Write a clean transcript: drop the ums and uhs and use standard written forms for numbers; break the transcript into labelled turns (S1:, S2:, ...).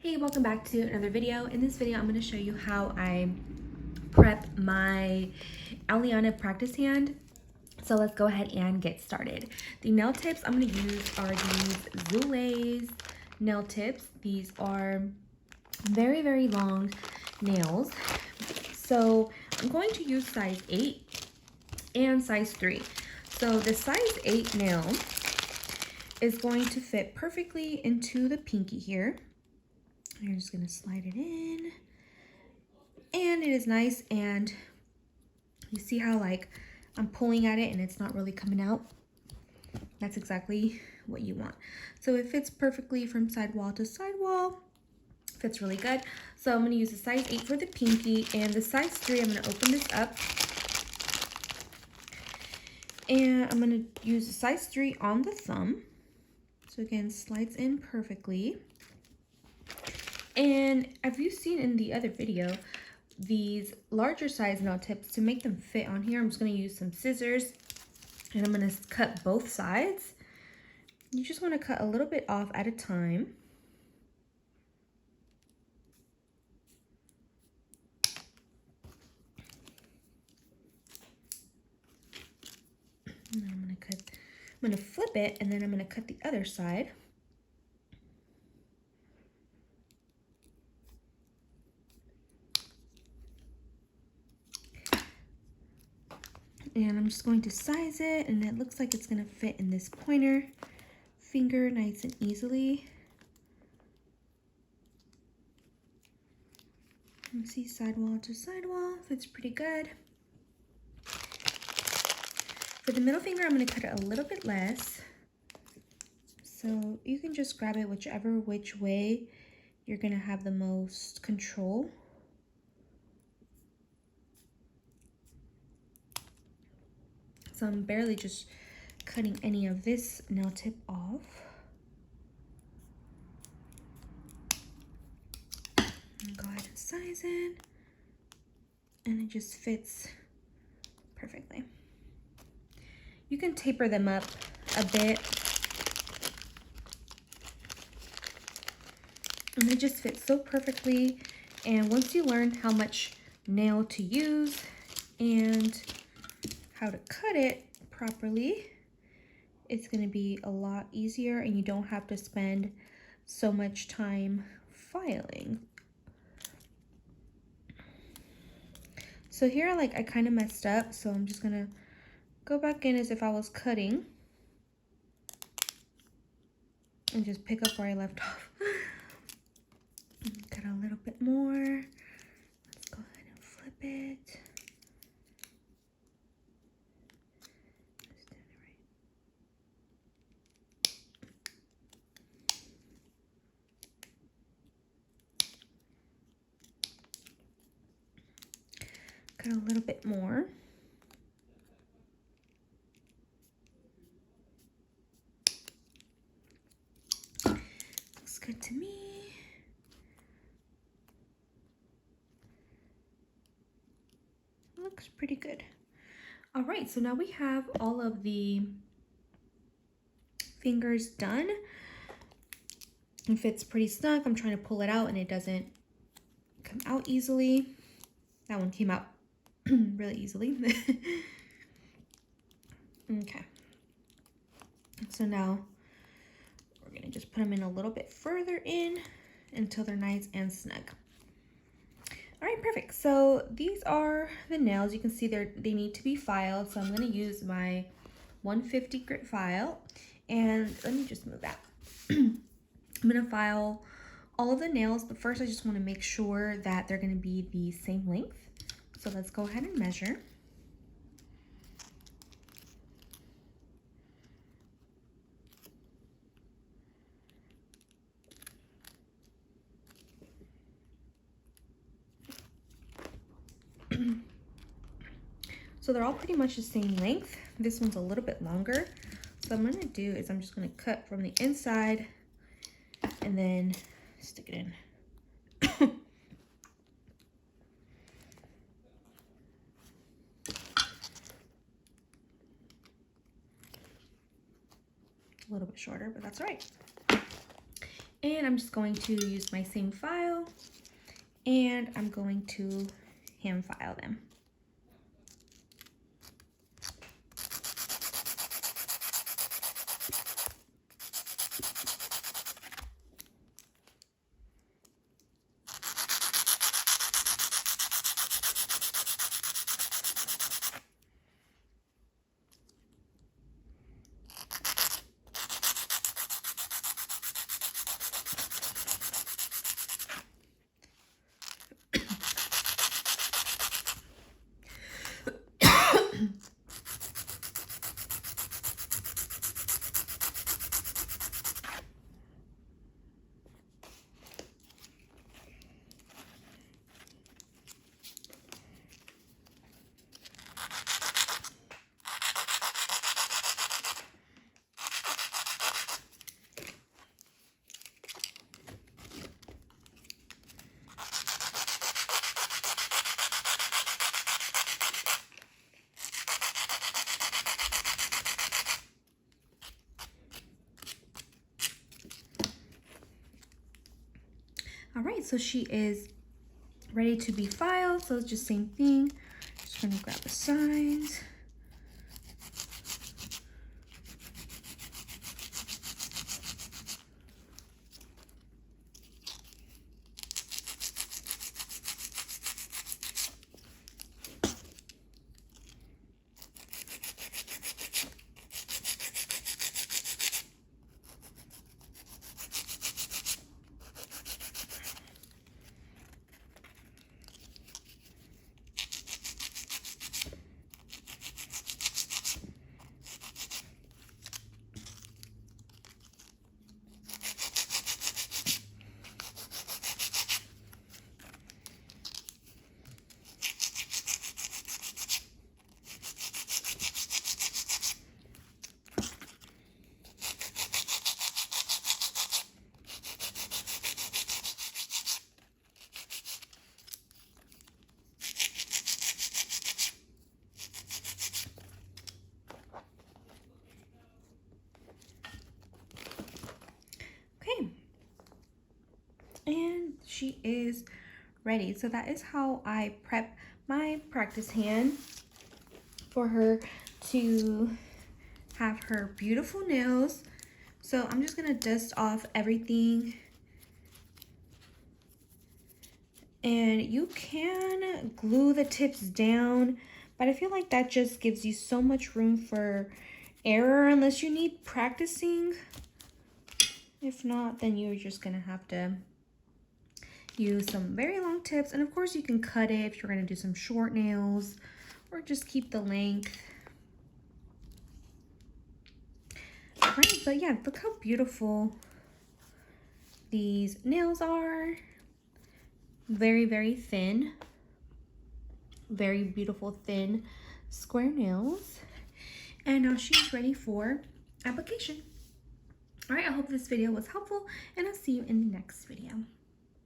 S1: Hey, welcome back to another video. In this video, I'm going to show you how I prep my Aleana practice hand. So let's go ahead and get started. The nail tips I'm going to use are these Zulays nail tips. These are very, very long nails. So I'm going to use size 8 and size 3. So the size 8 nail is going to fit perfectly into the pinky here. You're just going to slide it in, and it is nice, and you see how like I'm pulling at it and it's not really coming out. That's exactly what you want. So it fits perfectly from sidewall to sidewall. Fits really good. So I'm going to use the size 8 for the pinky, and the size 3 I'm going to open this up, and I'm going to use the size 3 on the thumb. So again, slides in perfectly. And have you seen in the other video, these larger size nail tips, to make them fit on here, I'm just going to use some scissors and I'm going to cut both sides. You just want to cut a little bit off at a time. And then I'm going to flip it, and then I'm going to cut the other side. And I'm just going to size it, and it looks like it's going to fit in this pointer finger nice and easily. You see sidewall to sidewall, fits pretty good. For the middle finger, I'm going to cut it a little bit less. So you can just grab it which way you're going to have the most control. So I'm barely just cutting any of this nail tip off. And go ahead and size it, and it just fits perfectly. You can taper them up a bit, and they just fit so perfectly. And once you learn how much nail to use and how to cut it properly, it's going to be a lot easier, and you don't have to spend so much time filing. So here, I kind of messed up, so I'm just going to go back in as if I was cutting and just pick up where I left off. Cut a little bit more. Let's go ahead and flip it. Cut a little bit more. Looks good to me. Looks pretty good. All right, so now we have all of the fingers done. It fits pretty snug. I'm trying to pull it out and it doesn't come out easily. That one came out really easily. Okay. So now we're gonna just put them in a little bit further in until they're nice and snug. All right, perfect. So these are the nails. You can see they need to be filed. So I'm gonna use my 150 grit file, and let me just move that. I'm gonna file all of the nails, but first I just wanna make sure that they're gonna be the same length. So let's go ahead and measure. So they're all pretty much the same length. This one's a little bit longer. So what I'm gonna do is I'm just gonna cut from the inside and then stick it in. A little bit shorter, but that's all right. And I'm just going to use my same file and I'm going to hand file them. All right, so she is ready to be filed. So it's just same thing. Just gonna grab the signs. Okay, and she is ready. So that is how I prep my practice hand for her to have her beautiful nails. So I'm just gonna dust off everything, and you can glue the tips down, but I feel like that just gives you so much room for error unless you need practicing. If not, then you're just gonna have to use some very long tips, and of course you can cut it if you're gonna do some short nails, or just keep the length. All right, but yeah, look how beautiful these nails are. Very, very thin. Very beautiful, thin, square nails. And now she's ready for application. All right, I hope this video was helpful, and I'll see you in the next video.